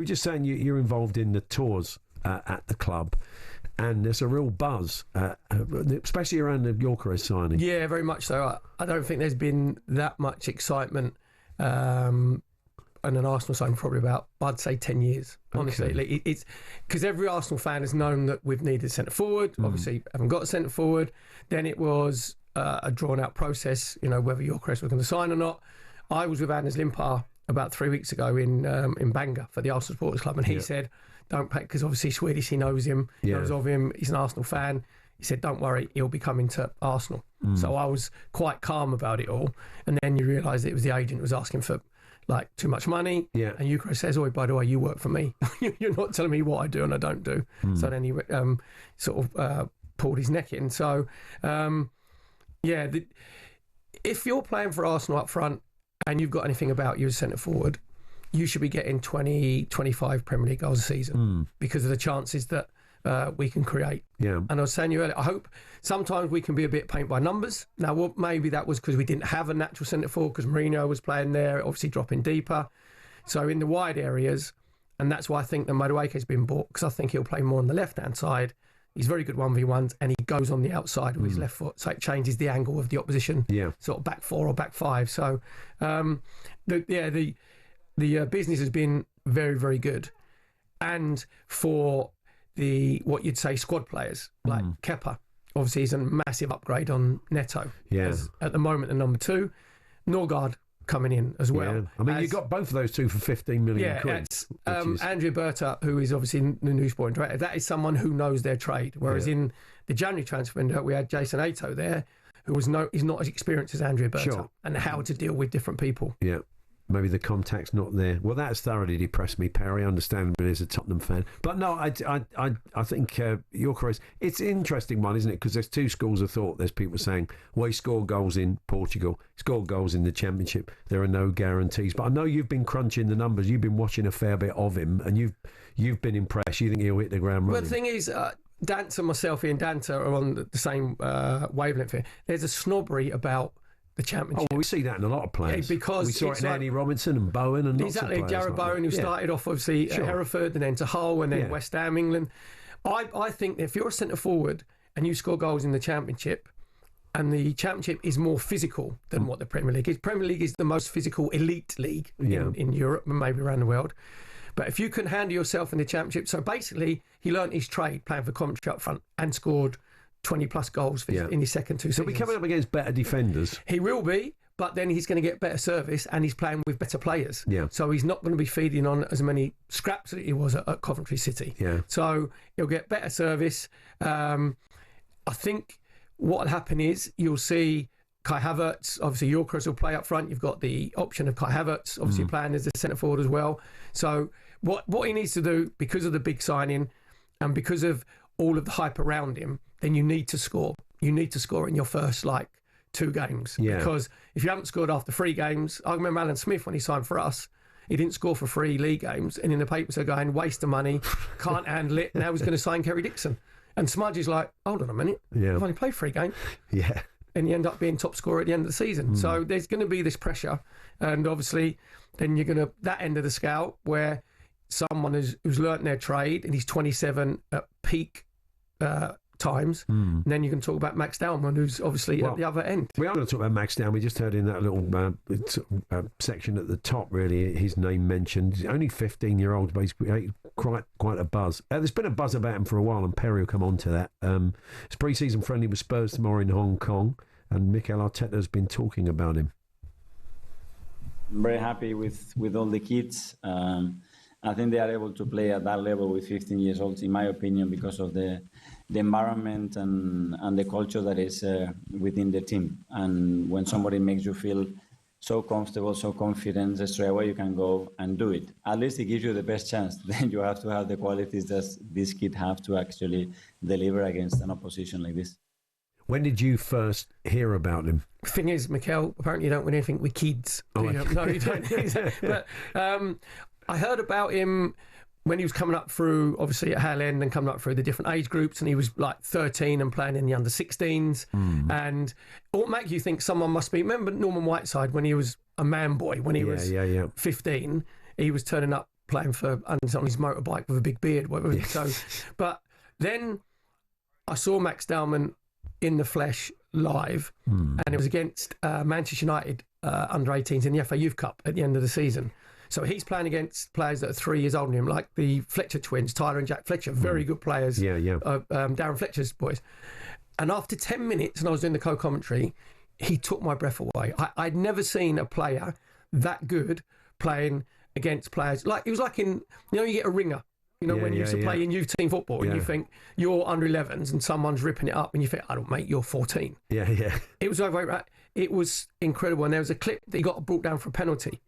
We're just saying you're involved in the tours at the club, and there's a real buzz, especially around the Gyokeres signing. Yeah, very much so. I don't think there's been that much excitement in an Arsenal signing probably about, I'd say, 10 years, honestly. Okay. It's because every Arsenal fan has known that we've needed centre forward. Obviously, haven't got a centre forward. Then it was a drawn out process, whether Gyokeres was going to sign or not. I was with Anders Limpar about 3 weeks ago in Bangor for the Arsenal Supporters Club, and he said, don't pay, because obviously Swedish, he knows him, knows of him, he's an Arsenal fan. He said, don't worry, he'll be coming to Arsenal. So I was quite calm about it all, and then you realise it was the agent who was asking for too much money, and Gyokeres says, oh, by the way, you work for me. You're not telling me what I do and I don't do. So then he pulled his neck in. So if you're playing for Arsenal up front and you've got anything about you as centre forward, you should be getting 20, 25 Premier League goals a season because of the chances that we can create. Yeah. And I was saying to you earlier, I hope sometimes we can be a bit paint by numbers. Now, maybe that was because we didn't have a natural centre forward, because Mourinho was playing there, obviously dropping deeper. So in the wide areas, and that's why I think that Madueke's been bought, because I think he'll play more on the left-hand side. He's very good 1v1s, and he goes on the outside with his left foot, so it changes the angle of the opposition, sort of back four or back five. So, the business has been very, very good. And for what you'd say squad players, like Kepa, obviously he's a massive upgrade on Neto. As, at the moment, the number 2. Norgard coming in as well. Yeah. I mean, you got both of those two for 15 million quid. Andrea Berta, who is obviously the new sporting director, that is someone who knows their trade. Whereas in the January transfer window, we had Jason Ato there, who is not as experienced as Andrea Berta, and how to deal with different people. Yeah. Maybe the contact's not there. Well, that's thoroughly depressed me, Perry, understandably, as a Tottenham fan. But no, I think Gyokeres, it's an interesting one, isn't it? Because there's two schools of thought. There's people saying, well, he scored goals in Portugal, he scored goals in the Championship. There are no guarantees. But I know you've been crunching the numbers. You've been watching a fair bit of him, and you've been impressed. You think he'll hit the ground running? Well, the thing is, Dance and myself, Ian Danta, are on the same wavelength here. There's a snobbery about the Championship. Oh, we see that in a lot of players. Because we saw it in Andy Robinson and Bowen and lots of players. Jared Bowen, who started off obviously at Hereford and then to Hull and then West Ham, England. I think if you're a centre forward and you score goals in the Championship, and the Championship is more physical than what the Premier League is. Premier League is the most physical elite league in Europe and maybe around the world. But if you can handle yourself in the Championship, so basically he learnt his trade playing for Coventry up front and scored 20 plus goals in his second 2 seasons. He'll be coming up against better defenders. He will be, but then he's going to get better service and he's playing with better players. Yeah. So he's not going to be feeding on as many scraps that he was at Coventry City. Yeah. So he'll get better service. I think what will happen is you'll see Kai Havertz, obviously Gyokeres will play up front. You've got the option of Kai Havertz, obviously playing as a centre forward as well. So what he needs to do, because of the big signing and because of all of the hype around him, then you need to score. You need to score in your first 2 games. Yeah. Because if you haven't scored after 3 games, I remember Alan Smith when he signed for us, he didn't score for 3 league games, and in the papers are going, waste of money, can't handle it, now he's going to sign Kerry Dixon. And Smudge is like, hold on a minute, I've only played 3 games. Yeah. And you end up being top scorer at the end of the season. So there's going to be this pressure, and obviously then you're going to, that end of the scale where someone who's learnt their trade and he's 27 at peak times, and then you can talk about Max Dowman, who's obviously at the other end. We are going to talk about Max Dowman. We just heard in that little section at the top, really, his name mentioned. He's only 15-year-old, but he's quite a buzz. There's been a buzz about him for a while, and Perry will come on to that. It's pre-season friendly with Spurs tomorrow in Hong Kong, and Mikel Arteta has been talking about him. I'm very happy with all the kids. I think they are able to play at that level with 15 years old, in my opinion, because of the environment and the culture that is within the team. And when somebody makes you feel so comfortable, so confident, straight away you can go and do it. At least it gives you the best chance. Then you have to have the qualities that these kids have to actually deliver against an opposition like this. When did you first hear about him? The thing is, Mikel, apparently you don't win anything with kids. No, you don't. But I heard about him when he was coming up through, obviously at Hale End, and coming up through the different age groups, and he was 13 and playing in the under-16s. And what make you think someone must be... Remember Norman Whiteside when he was a man boy, when he was 15, he was turning up playing on his motorbike with a big beard, whatever. Yeah. So, but then I saw Max Dowman in the flesh live, and it was against Manchester United under 18s in the FA Youth Cup at the end of the season. So he's playing against players that are 3 years older than him, like the Fletcher twins, Tyler and Jack Fletcher, very good players. Darren Fletcher's boys. And after 10 minutes, and I was doing the co-commentary, he took my breath away. I'd never seen a player that good playing against players. Like, it was like you get a ringer, when you used to play in youth team football, and you think you're under 11s and someone's ripping it up, and you think, I don't, mate, you're 14. It was over. It was incredible. And there was a clip that he got brought down for a penalty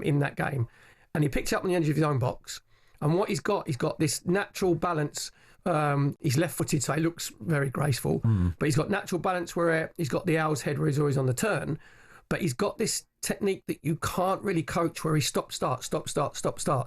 in that game, and he picked it up on the edge of his own box. And what he's got this natural balance. He's left-footed, so he looks very graceful. But he's got natural balance where he's got the owl's head where he's always on the turn. But he's got this technique that you can't really coach, where he stop, start.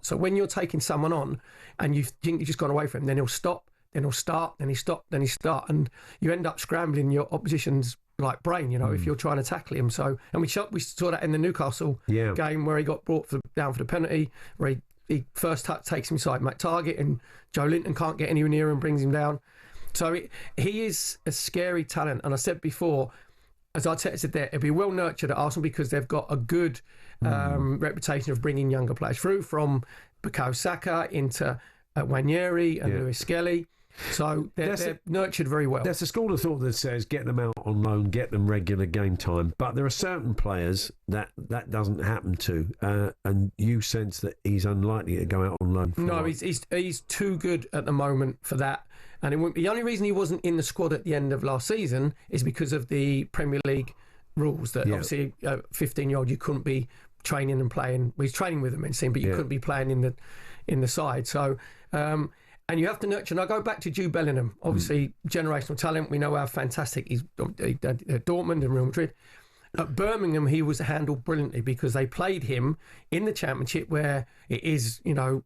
So when you're taking someone on and you think you've just gone away from him, then he'll stop, then he'll start, then he stop, then he start, and you end up scrambling your opposition's brain, if you're trying to tackle him. So, and we saw that in the Newcastle game where he got brought down for the penalty, where he first takes him inside target, and Joe Linton can't get anywhere near him, brings him down. So he is a scary talent. And I said before, as Arteta said there, it'll be well nurtured at Arsenal because they've got a good reputation of bringing younger players through, from Bukayo Saka into Nwaneri and Lewis Skelly. So they're nurtured very well. There's a school of thought that says get them out on loan, get them regular game time. But there are certain players that doesn't happen to. And you sense that he's unlikely to go out on loan. No, he's too good at the moment for that. And it wouldn't, the only reason he wasn't in the squad at the end of last season is because of the Premier League rules that obviously a 15-year-old, you couldn't be training and playing. Well, he's training with them in team, but you couldn't be playing in the side. So... and you have to nurture. And I go back to Jude Bellingham, obviously generational talent. We know how fantastic he's at Dortmund and Real Madrid. At Birmingham, he was handled brilliantly because they played him in the Championship, where it is,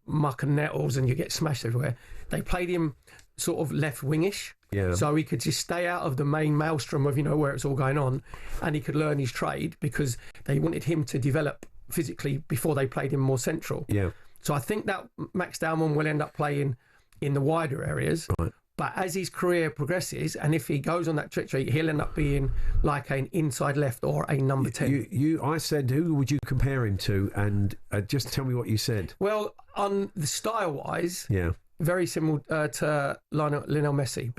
muck and nettles and you get smashed everywhere. They played him sort of left wingish, so he could just stay out of the main maelstrom of where it's all going on, and he could learn his trade because they wanted him to develop physically before they played him more central. So I think that Max Dowman will end up playing in the wider areas. Right. But as his career progresses, and if he goes on that trajectory, he'll end up being like an inside left or a number 10. I said, who would you compare him to? And just tell me what you said. Well, on the style-wise, very similar to Lionel Messi.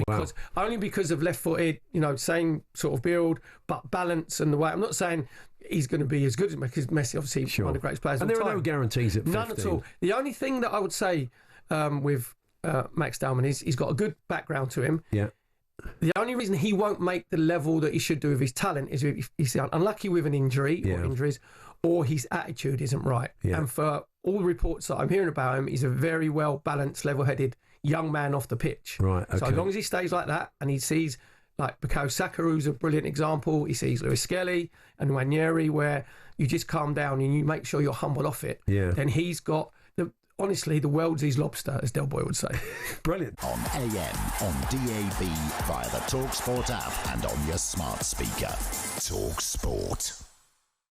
Only because of left-footed, same sort of build, but balance and the way. I'm not saying he's going to be as good as Messi, because Messi, obviously, one of the greatest players of all time. And there are no guarantees at 15. None at all. The only thing that I would say with Max Dowman is he's got a good background to him. The only reason he won't make the level that he should do with his talent is if he's unlucky with an injury or injuries, or his attitude isn't right. And for all the reports that I'm hearing about him, he's a very well balanced, level-headed young man off the pitch. Right. Okay. So as long as he stays like that, and he sees like Bukayo Saka, who's a brilliant example, he sees Lewis Skelly and Nwaneri, where you just calm down and you make sure you're humble off it. Then he's got honestly, the world's his lobster, as Del Boy would say. Brilliant. On AM, on DAB, via the talkSPORT app, and on your smart speaker. talkSPORT.